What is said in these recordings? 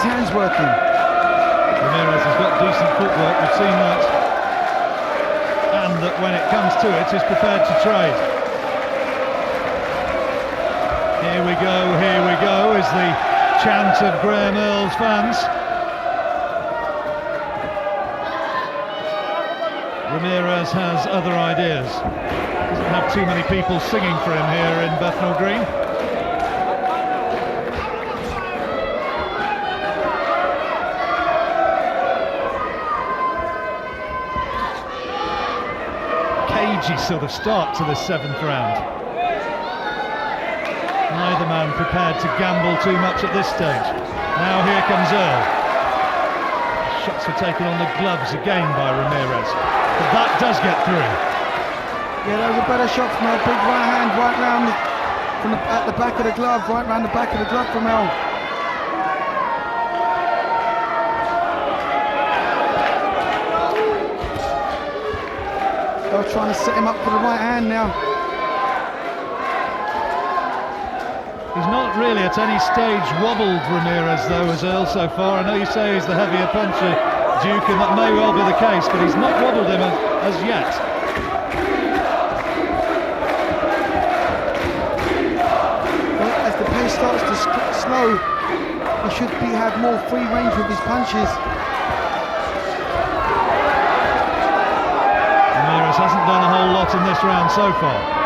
his hands working. Ramirez has got decent footwork, we've seen that. And that when it comes to it, is prepared to trade. Here we go, is the chant of Graham Earl's fans. Ramirez has other ideas. Doesn't have too many people singing for him here in Bethnal Green. Cagey sort of start to the 7th round. Neither man prepared to gamble too much at this stage. Now here comes Earl. Shots were taken on the gloves again by Ramirez. But that does get through. Yeah, that was a better shot from Earl. Big right hand, right round at the back of the glove, right round the back of the glove from Earl. Earl trying to set him up for the right hand now. He's not really at any stage wobbled Ramirez though as Earl so far. I know you say he's the heavier puncher, Duke, and that may well be the case, but he's not wobbled him as yet. Well, as the pace starts to slow, he should have more free range with his punches. Ramirez hasn't done a whole lot in this round so far.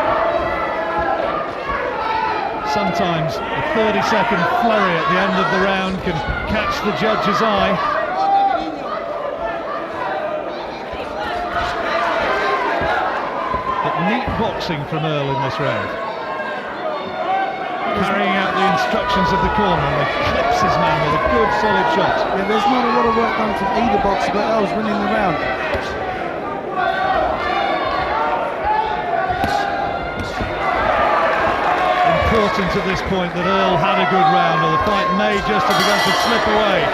Sometimes a 30-second flurry at the end of the round can catch the judge's eye. But neat boxing from Earl in this round. Carrying out the instructions of the corner, and he clips his man with a good solid shot. Yeah, there's not a lot of work done from either boxer, but Earl's winning the round. Important at this point that Earl had a good round, or the fight may just have begun to slip away.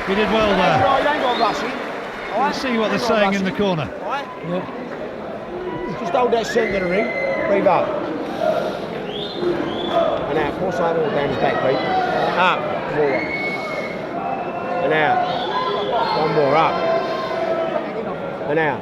He did well there. We'll see what they're saying in the corner. Yeah. Just hold that centre of the ring, breathe up. And out, force that all down his back, breathe. Up, more. And out. One more, up. And out.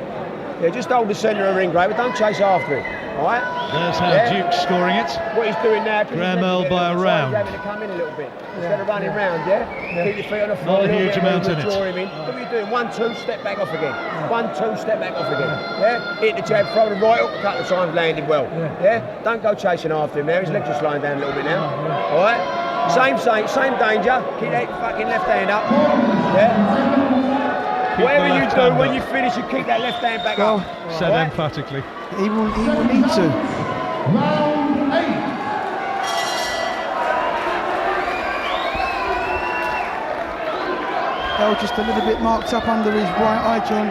Yeah, just hold the centre of the ring, great, but don't chase after it, alright? There's how Duke's scoring it. What he's doing now, Graham Earl by a round. He's having to come in a little bit. Instead of running round, yeah? Keep your feet on the floor. Not a huge amount in it. Draw him in. What are you doing? 1, 2, step back off again. 1, 2, step back off again. Yeah? Hit the jab, throw the right hook, a couple of times, landed well. Yeah? Don't go chasing after him now. His legs are slowing down a little bit now. Alright? Same danger. Keep that fucking left hand up. Yeah? Whatever you do, when you finish, you keep that left hand back up. Said emphatically. He will need to. Round 8. Earl just a little bit marked up under his right eye, John.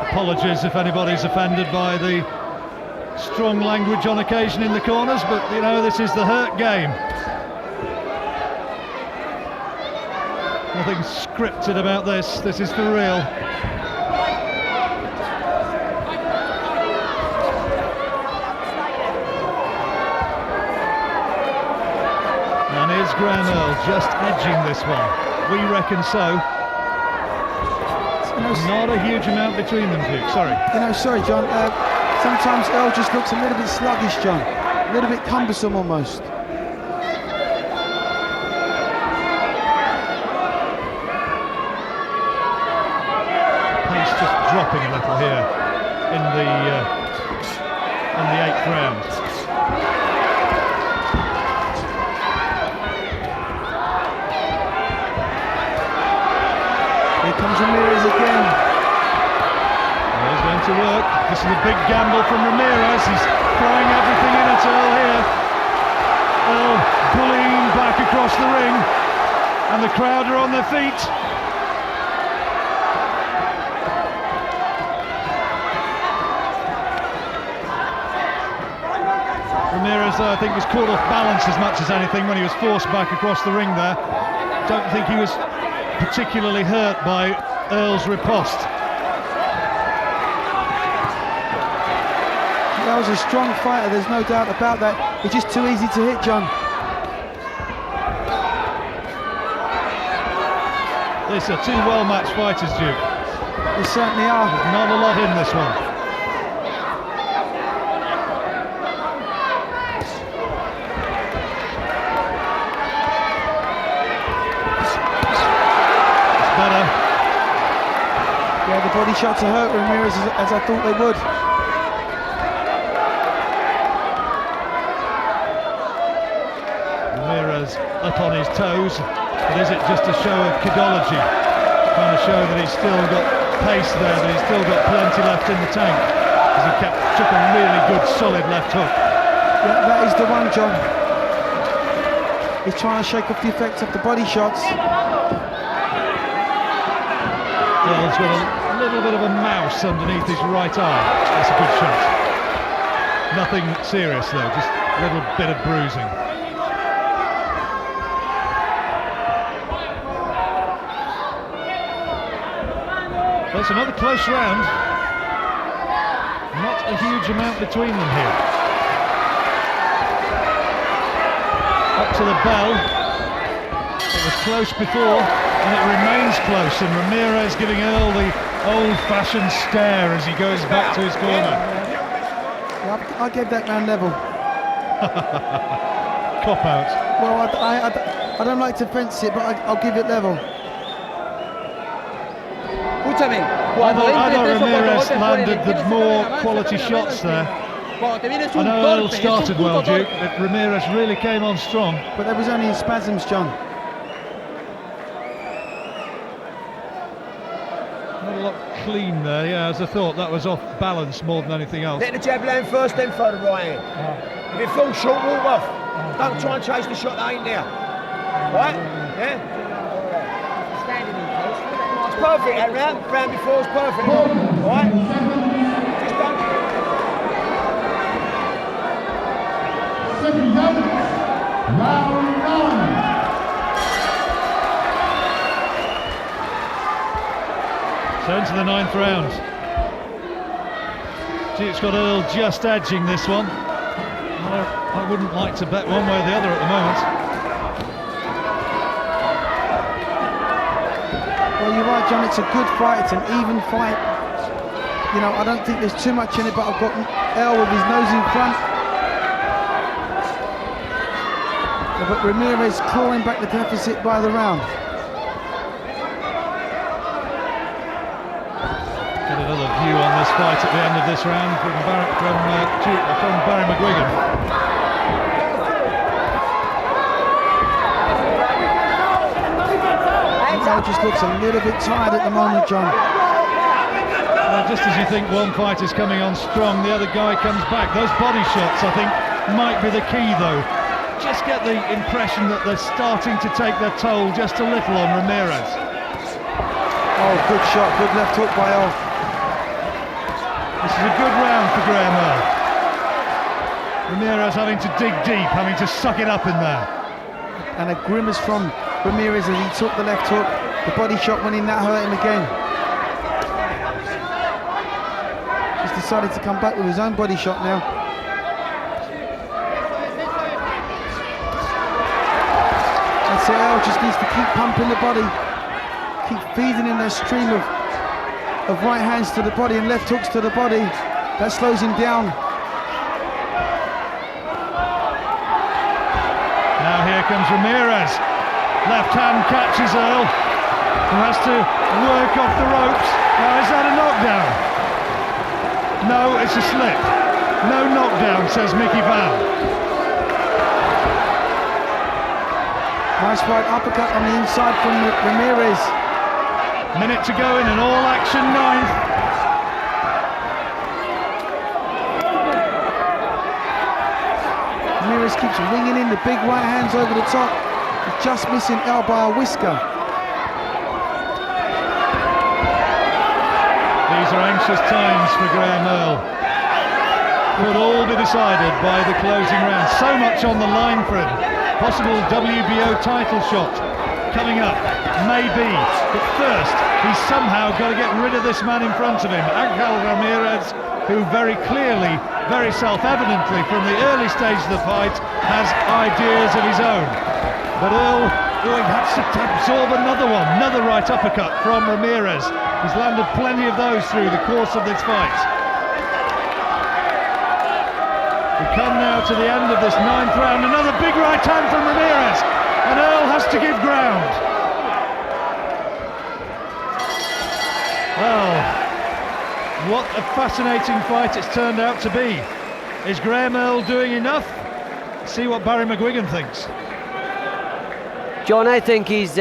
Apologies if anybody's offended by the strong language on occasion in the corners, but you know, this is the hurt game. Nothing scripted about this. This is for real. And here's Graham Earl just edging this one. We reckon so. Not a huge amount between them, Duke. Sorry. Sorry, John. Sometimes Earl just looks a little bit sluggish, John. A little bit cumbersome almost. Dropping a little here in the 8th round. Here comes Ramirez again. He's going to work. This is a big gamble from Ramirez. He's throwing everything in at Earl here. Earl bullying back across the ring, and the crowd are on their feet. Ramirez, I think, was caught off balance as much as anything when he was forced back across the ring there. Don't think he was particularly hurt by Earl's riposte. That was a strong fighter, there's no doubt about that. It's just too easy to hit, John. These are two well-matched fighters, Duke. They certainly are. There's not a lot in this one. It's better. Yeah, the body shots are hurt Ramirez as I thought they would. Ramirez up on his toes, but is it just a show of kidology? Trying to show that he's still got pace there, that he's still got plenty left in the tank, as he took a really good solid left hook. Yeah, that is the one, John. He's trying to shake off the effects of the body shots. Earl's got a little bit of a mouse underneath his right arm. That's a good shot. Nothing serious though, just a little bit of bruising. Well, it's another close round. Not a huge amount between them here. Up to the bell. It was close before, and it remains close, and Ramirez giving Earl the old-fashioned stare as he goes back to his corner. Yeah, I gave that round level. Cop out. Well, I don't like to fence it, but I'll give it level. I thought Ramirez landed the more quality shots there. I know Earl started well, Duke, but Ramirez really came on strong. But there was only in spasms, John. Not a lot clean there, yeah, as I thought. That was off balance more than anything else. Let the jab land first, then throw the right hand. If it falls short, walk off. Don't try and chase the shot that ain't there. Right? Yeah? It's perfect, that round. Round before was perfect. Right? Just don't. Second round, round 9. So into the 9th round. Duke's got Earl just edging this one. I wouldn't like to bet one way or the other at the moment. Well, you're right, John, it's a good fight, it's an even fight. You know, I don't think there's too much in it, but I've got Earl with his nose in front. But Ramirez clawing back the deficit by the round. Get another view on this fight at the end of this round from Barry McGuigan. Earl just looks a little bit tired at the moment, John. Well, just as you think one fight is coming on strong, the other guy comes back. Those body shots, I think, might be the key, though. Just get the impression that they're starting to take their toll just a little on Ramirez. Oh, good shot, good left hook by Earl. This is a good round for Graham Earl. Ramirez having to dig deep, having to suck it up in there. And a grimace from Ramirez as he took the left hook. The body shot went in, that hurt him again. He's decided to come back with his own body shot now. And so Earl just needs to keep pumping the body, keep feeding in that stream of right hands to the body and left hooks to the body. That slows him down. Now here comes Ramirez. Left hand catches Earl, who has to work off the ropes. Now, is that a knockdown? No, it's a slip. No knockdown, says Mickey Vann. Nice right uppercut on the inside from Ramirez. Minute to go in an all-action 9th. Ramirez keeps winging in the big right hands over the top. He's just missing Earl by a whisker. These are anxious times for Graham Earl. Could all be decided by the closing round. So much on the line for him. Possible WBO title shot coming up, maybe. But first, he's somehow got to get rid of this man in front of him, Karl Rogers, who very clearly, very self-evidently from the early stage of the fight, has ideas of his own. But Earl, he has to absorb another right uppercut from Ramirez. He's landed plenty of those through the course of this fight. We come now to the end of this 9th round. Another big right hand from Ramirez, and Earl has to give ground. Well, what a fascinating fight it's turned out to be. Is Graham Earl doing enough? See what Barry McGuigan thinks. John, I think he's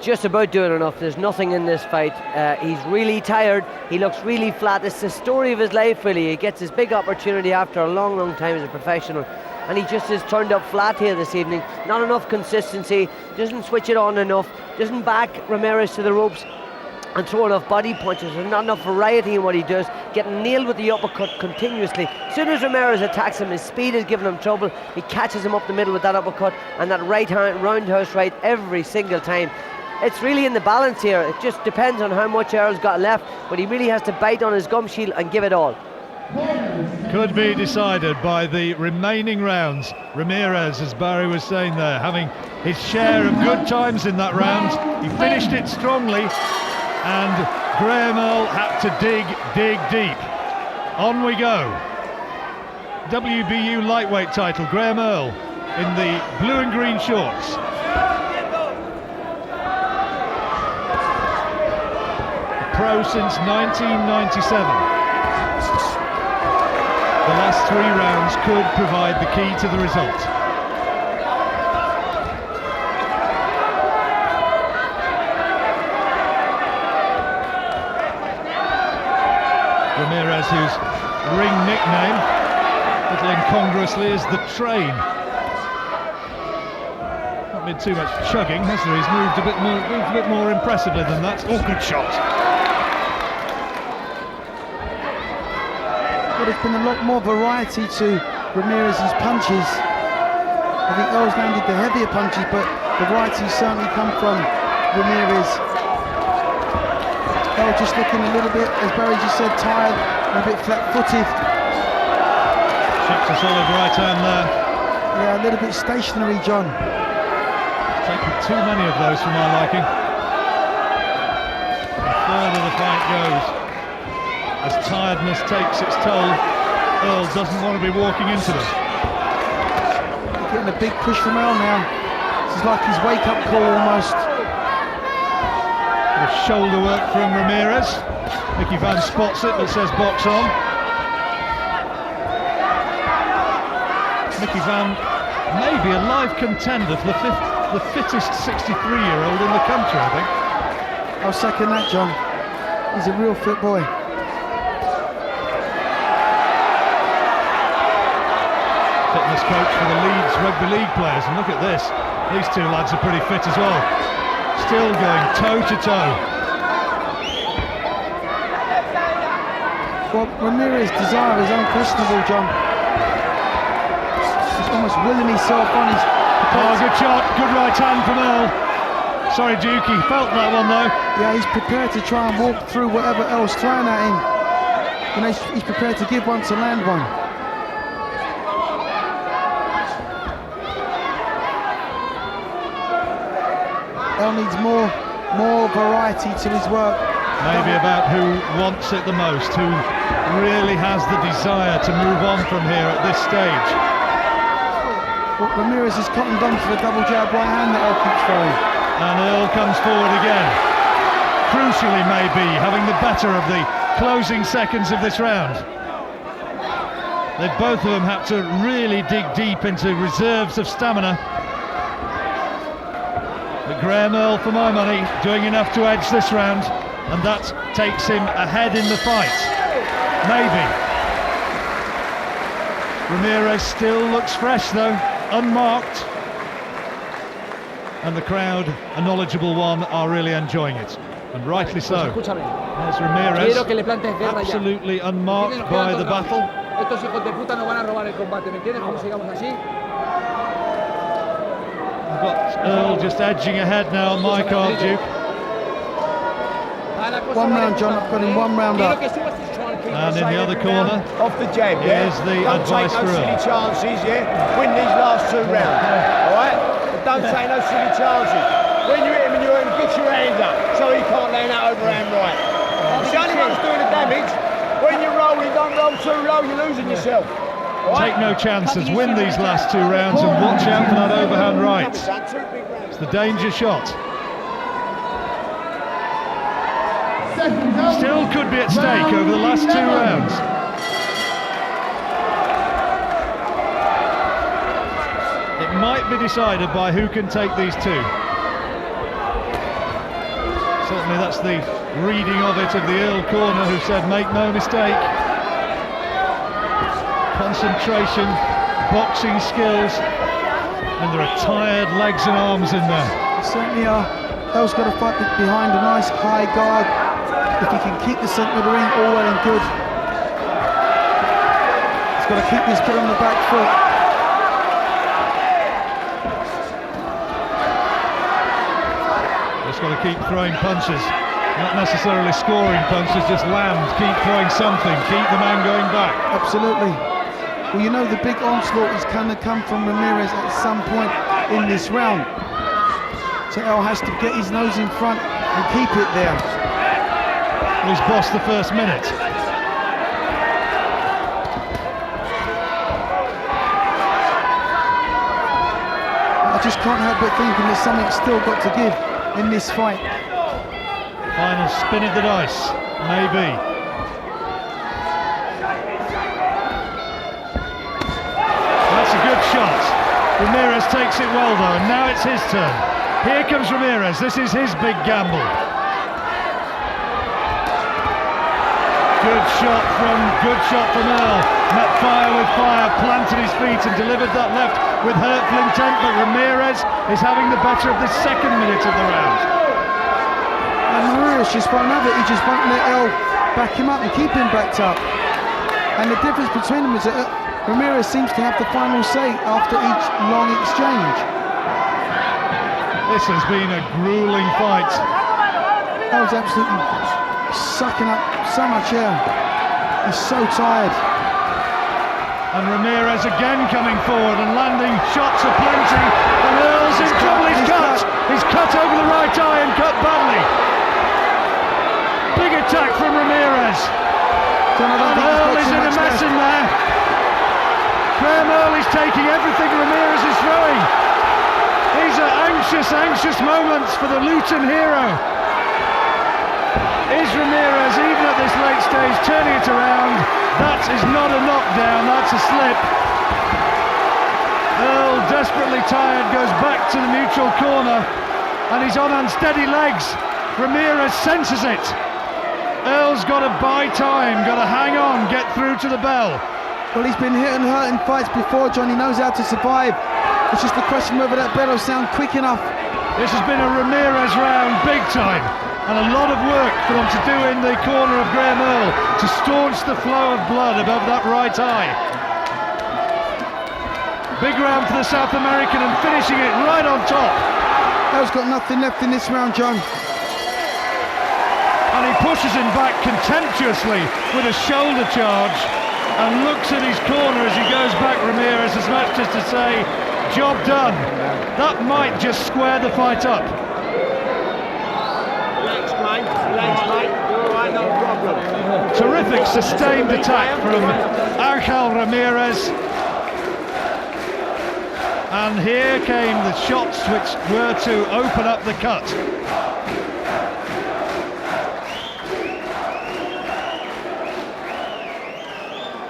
just about doing enough. There's nothing in this fight. He's really tired. He looks really flat. It's the story of his life, really. He gets his big opportunity after a long, long time as a professional, and he just has turned up flat here this evening. Not enough consistency, doesn't switch it on enough, doesn't back Ramirez to the ropes and throw enough body punches. There's not enough variety in what he does, getting nailed with the uppercut continuously. As soon as Ramirez attacks him, his speed is giving him trouble. He catches him up the middle with that uppercut and that right hand roundhouse right every single time. It's really in the balance here. It just depends on how much Earl's got left, but he really has to bite on his gum shield and give it all. Could be decided by the remaining rounds. Ramirez, as Barry was saying there, having his share of good times in that round. He finished it strongly, and Graham Earl had to dig deep. On we go. WBU lightweight title, Graham Earl in the blue and green shorts. Pro since 1997. The last 3 rounds could provide the key to the result. Ramirez, whose ring nickname, a little incongruously, is the Train. Not been too much chugging, has there? He's moved a bit more impressively than that. Oh, good shot. Well, there's been a lot more variety to Ramirez's punches. I think Earl's landed the heavier punches, but the variety certainly come from Ramirez. Earl just looking a little bit, as Barry just said, tired and a bit flat-footed. Chucks a solid right hand there. Yeah, a little bit stationary, John. Taking too many of those for my liking. The further the fight goes, as tiredness takes its toll, Earl doesn't want to be walking into them. Getting a big push from Earl now. This is like his wake-up call almost. The shoulder work from Ramirez. Mickey Vann spots it but says box on. Mickey Vann may be a live contender for the fittest 63-year-old in the country, I think. I'll second that, John. He's a real fit boy. Fitness coach for the Leeds Rugby League players, and look at this. These 2 lads are pretty fit as well. Still going toe-to-toe. Well, Ramirez's desire is unquestionable, John. He's almost willing himself on his... Oh, good shot. Good right hand from Earl. Sorry, Duke, he felt that one, though. Yeah, he's prepared to try and walk through whatever else thrown at him. You know, he's prepared to give one to land one. Earl needs more variety to his work. Maybe about who wants it the most, who really has the desire to move on from here at this stage. Well, Ramirez has cottoned on to the double jab right hand that Earl keeps throwing. And Earl comes forward again. Crucially, maybe, having the better of the closing seconds of this round. They both of them had to really dig deep into reserves of stamina. But Graham Earl, for my money, doing enough to edge this round, and that takes him ahead in the fight. Maybe. Ramirez still looks fresh though, unmarked. And the crowd, a knowledgeable one, are really enjoying it. And rightly so. There's Ramirez, absolutely unmarked by the battle. We've got Earl just edging ahead now on my card, Duke. 1 round, John. I've got him 1 round up. And in the other corner, off the jab, yeah. Here's the don't advice take for no Earl. silly chances, yeah. Win these last 2 rounds, all right? But Don't take no silly chances. When you hit him and you hit him, get your hands up so he can't land that overhand right. He's the only one who's doing the damage. When you're rolling, don't roll too low, you're losing yourself. Right? Take no chances, win these last 2 rounds and watch out for that overhand right. It's the danger shot. Still could be at stake over the last 2 rounds. It might be decided by who can take these 2. Certainly that's the reading of it of the Earl corner, who said make no mistake. Concentration, boxing skills, and there are tired legs and arms in there. Certainly are. Earl's got to fight behind a nice high guard. If he can keep the centre of the ring, all well and good. He's got to keep his foot on the back foot. Just got to keep throwing punches, not necessarily scoring punches, just land, keep throwing something, keep the man going back. Absolutely. Well, you know the big onslaught is going to come from Ramirez at some point in this round. So Earl has to get his nose in front and keep it there. He's bossed the first minute. I just can't help but thinking there's something still got to give in this fight. Final spin of the dice, maybe. That's a good shot. Ramirez takes it well though, and now it's his turn. Here comes Ramirez, this is his big gamble. Good shot from Earl. Met fire with fire, planted his feet and delivered that left with hurtful intent, but Ramirez is having the better of the second minute of the round. And Ramirez just won't have it, he just won't let Earl back him up and keep him backed up. And the difference between them is that Ramirez seems to have the final say after each long exchange. This has been a grueling fight. Earl's absolutely sucking up so much air. He's so tired. And Ramirez again coming forward and landing shots aplenty. And Earl's in trouble. He's cut. He's cut over the right eye and cut badly. Big attack from Ramirez. And Earl is in a mess in there. Earl is taking everything Ramirez is throwing. These are anxious moments for the Luton hero. Is Ramirez, even at this late stage, turning it around? That is not a knockdown, that's a slip. Earl, desperately tired, goes back to the neutral corner, and he's on unsteady legs. Ramirez senses it. Earl's got to buy time, got to hang on, get through to the bell. Well, he's been hit and hurt in fights before, John. He knows how to survive. It's just a question whether that bell will sound quick enough. This has been a Ramirez round, big time. And a lot of work for them to do in the corner of Graham Earl to staunch the flow of blood above that right eye. Big round for the South American and finishing it right on top. Earl's got nothing left in this round, John. And he pushes him back contemptuously with a shoulder charge and looks at his corner as he goes back, Ramirez, as much as to say, job done. That might just square the fight up. Terrific sustained attack from Karl Ramirez. And here came the shots which were to open up the cut.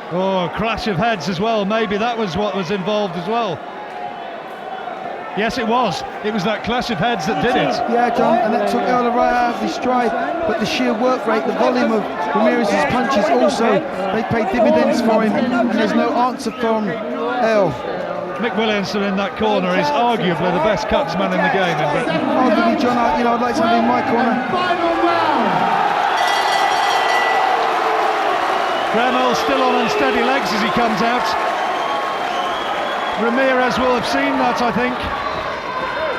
Oh, a clash of heads as well. Maybe that was what was involved as well. Yes, it was. It was that clash of heads that did it. Yeah, John, and that took Earl right out of his stride. But the sheer work rate, the volume of Ramirez's punches also, they paid dividends for him. And there's no answer from Earl. Mick Williamson in that corner is arguably the best cutsman in the game in Britain. Arguably, John, I'd like to have him in my corner. Graham Earl still on unsteady legs as he comes out. Ramirez will have seen that, I think.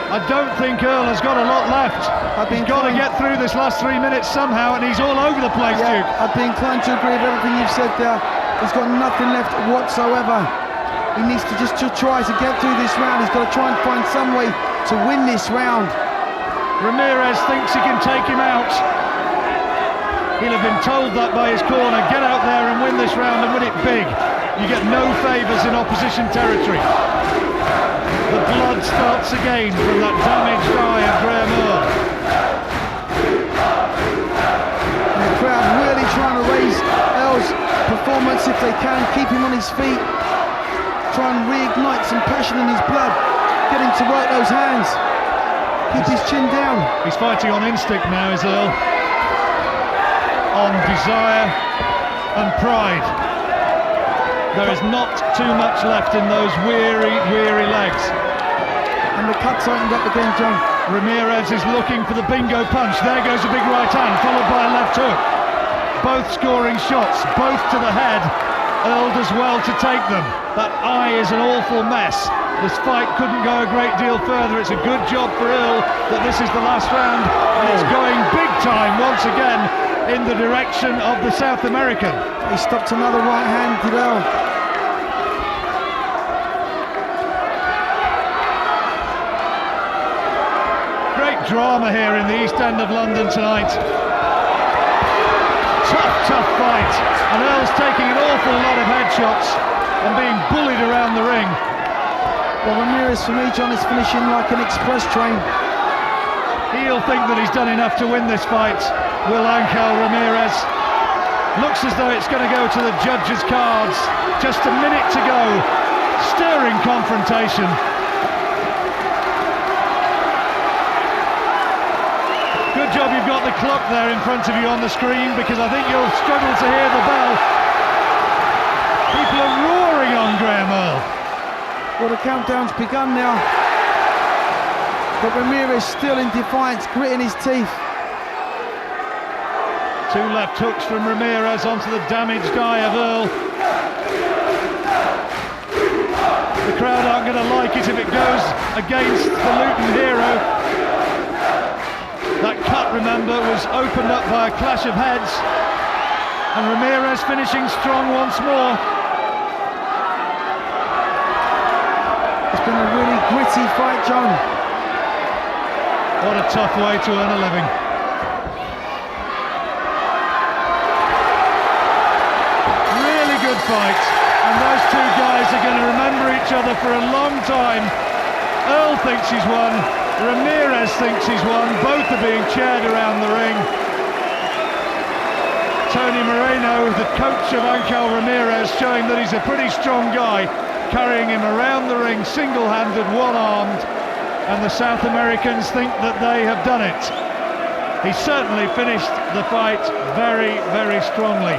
I don't think Earl has got a lot left. He's got to get through this last 3 minutes somehow, and he's all over the place, Yeah, Duke. I'd be inclined to agree with everything you've said there. He's got nothing left whatsoever. He needs to just try to get through this round. He's got to try and find some way to win this round. Ramirez thinks he can take him out. He'll have been told that by his corner. Get out there and win this round and win it big. You get no favours in opposition territory. The blood starts again from that damaged eye of Graham Earl. And the crowd really trying to raise Earl's performance if they can, keep him on his feet, try and reignite some passion in his blood, get him to work those hands, keep his chin down. He's fighting on instinct now, is Earl. On desire and pride. There is not too much left in those weary legs. And the cut's opened up again, John. Ramirez is looking for the bingo punch. There goes a big right hand, followed by a left hook. Both scoring shots, both to the head. Earl does well to take them. That eye is an awful mess. This fight couldn't go a great deal further. It's a good job for Earl that this is the last round, and it's going big time once again in the direction of the South American. He stopped another right hand, did Earl. Great drama here in the East End of London tonight. Tough fight, and Earl's taking an awful lot of headshots and being bullied around the ring. Well, Ramirez, for me, John, is finishing like an express train. He'll think that he's done enough to win this fight, will Karl Ramirez. Looks as though it's going to go to the judges' cards. Just a minute to go. Stirring confrontation. Good job you've got the clock there in front of you on the screen, because I think you'll struggle to hear the bell. People are roaring on Graham Earl. Well, the countdown's begun now. But Ramirez still in defiance, gritting his teeth. Two left hooks from Ramirez onto the damaged eye of Earl. The crowd aren't going to like it if it goes against the Luton hero. That cut, remember, was opened up by a clash of heads. And Ramirez finishing strong once more. It's been a really gritty fight, John. What a tough way to earn a living. Really good fight. And those two guys are going to remember each other for a long time. Earl thinks he's won. Ramirez thinks he's won. Both are being cheered around the ring. Toni Moreno, the coach of Karl Ramirez, showing that he's a pretty strong guy, carrying him around the ring single-handed, one-armed, and the South Americans think that they have done it. He certainly finished the fight very, very strongly.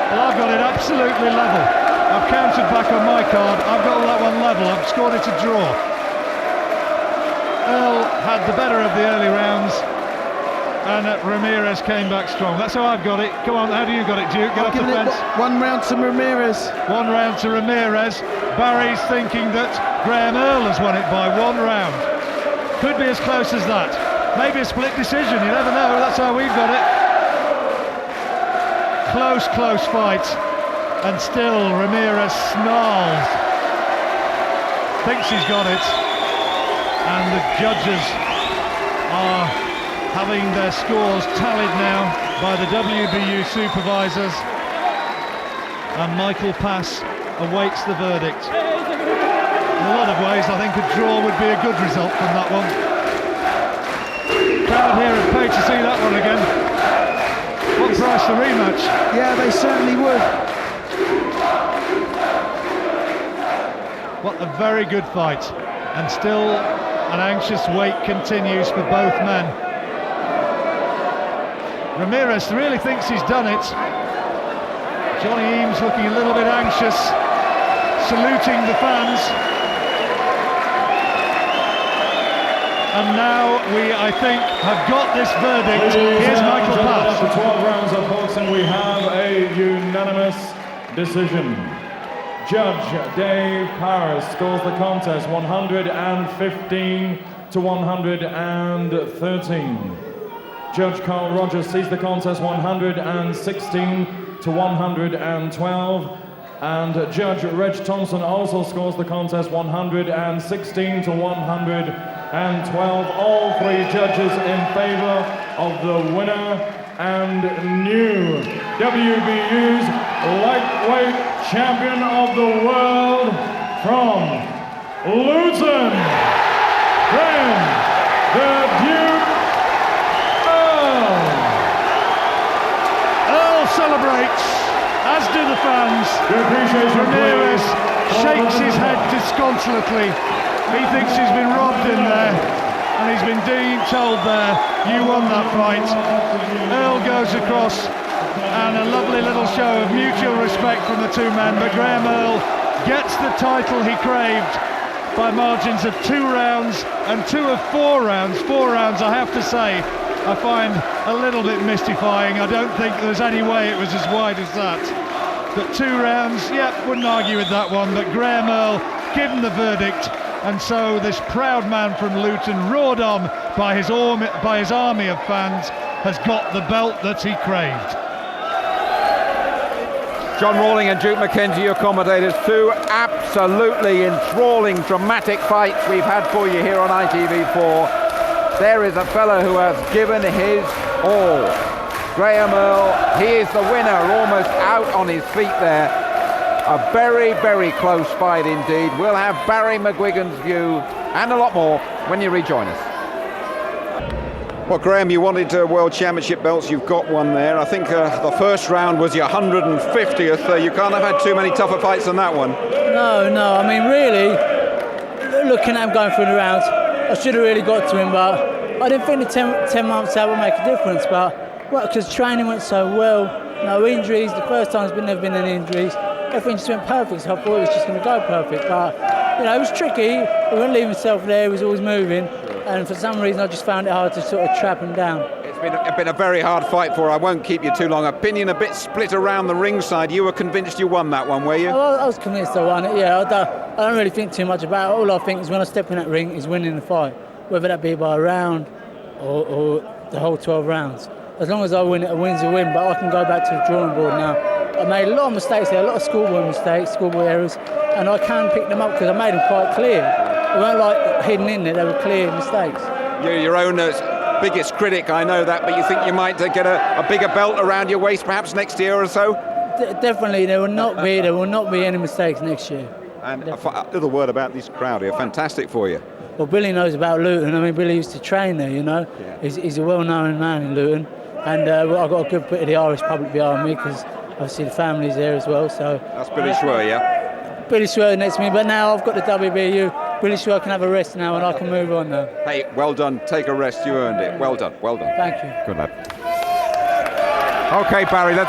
Well, I've got it absolutely level. I've counted back on my card. I've got that one level. I've scored it a draw. Earl had the better of the early rounds, and Ramirez came back strong. That's how I've got it. Come on, how do you got it, Duke? Get off the fence. 1 round to Ramirez. 1 round to Ramirez. Barry's thinking that Graham Earl has won it by 1 round. Could be as close as that. Maybe a split decision, you never know. That's how we've got it. Close fight. And still Ramirez snarls. Thinks he's got it. And the judges are having their scores tallied now by the WBU supervisors, and Michael Pass awaits the verdict. In a lot of ways, I think a draw would be a good result from that one. Crowd here have paid to see that one again. What price the rematch? Yeah, they certainly would. What a very good fight, and still an anxious wait continues for both men. Ramirez really thinks he's done it. Johnny Eames looking a little bit anxious, saluting the fans. And now we, I think, have got this verdict. Here's Michael Pass. After 12 rounds of boxing, we have a unanimous decision. Judge Dave Parris scores the contest 115 to 113. Judge Karl Rogers sees the contest 116 to 112. And Judge Reg Thompson also scores the contest 116 to 112. All three judges in favor of the winner and new WBU's lightweight champion of the world from Luton, Tren, the Duke Earl. Earl celebrates, as do the fans. Ramirez shakes his head disconsolately. He thinks he's been robbed in there, and he's been told there, you won that fight. Earl goes across, and a lovely little show of mutual respect from the two men, but Graham Earl gets the title he craved by margins of 2 rounds and 2 of 4 rounds. 4 rounds, I have to say, I find a little bit mystifying. I don't think there's any way it was as wide as that. But 2 rounds, yep, wouldn't argue with that one, but Graham Earl given the verdict, and so this proud man from Luton, roared on by his army of fans, has got the belt that he craved. John Rawling and Duke McKenzie, your commentators. 2 absolutely enthralling, dramatic fights we've had for you here on ITV4. There is a fellow who has given his all. Graham Earl, he is the winner, almost out on his feet there. A very, very close fight indeed. We'll have Barry McGuigan's view and a lot more when you rejoin us. Well, Graham, you wanted World Championship belts. You've got one there. I think the first round was your 150th. You can't have had too many tougher fights than that one. No. I mean, really, looking at him going through the rounds, I should have really got to him, but I didn't think the 10 months out would make a difference. But because training went so well, no injuries. The first time there's never been any injuries. Everything just went perfect, so I thought it was just going to go perfect. But, it was tricky. He wouldn't leave himself there. He was always moving. And for some reason, I just found it hard to sort of trap him down. It's been a very hard fight for. I won't keep you too long. Opinion a bit split around the ringside. You were convinced you won that one, were you? I was convinced I won it, yeah. I don't really think too much about it. All I think is when I step in that ring is winning the fight, whether that be by a round or the whole 12 rounds. As long as I win it, a win's a win, but I can go back to the drawing board now. I made a lot of mistakes there, a lot of schoolboy mistakes, schoolboy errors, and I can pick them up because I made them quite clear. They weren't like hidden in there, they were clear mistakes. You're your own biggest critic, I know that, but you think you might get a bigger belt around your waist perhaps next year or so? Definitely, there will not be any mistakes next year. And a little word about this crowd here, fantastic for you. Well, Billy knows about Luton. I mean, Billy used to train there, Yeah. He's a well-known man in Luton, and I've got a good bit of the Irish public behind me because obviously the family's there as well. So that's Billy Schwer, yeah? Billy Schwer next to me, but now I've got the WBU. Billy Schwer can have a rest now and I can move on now. Hey, well done. Take a rest. You earned it. Well done. Well done. Thank you. Good lad. Okay, Barry, let's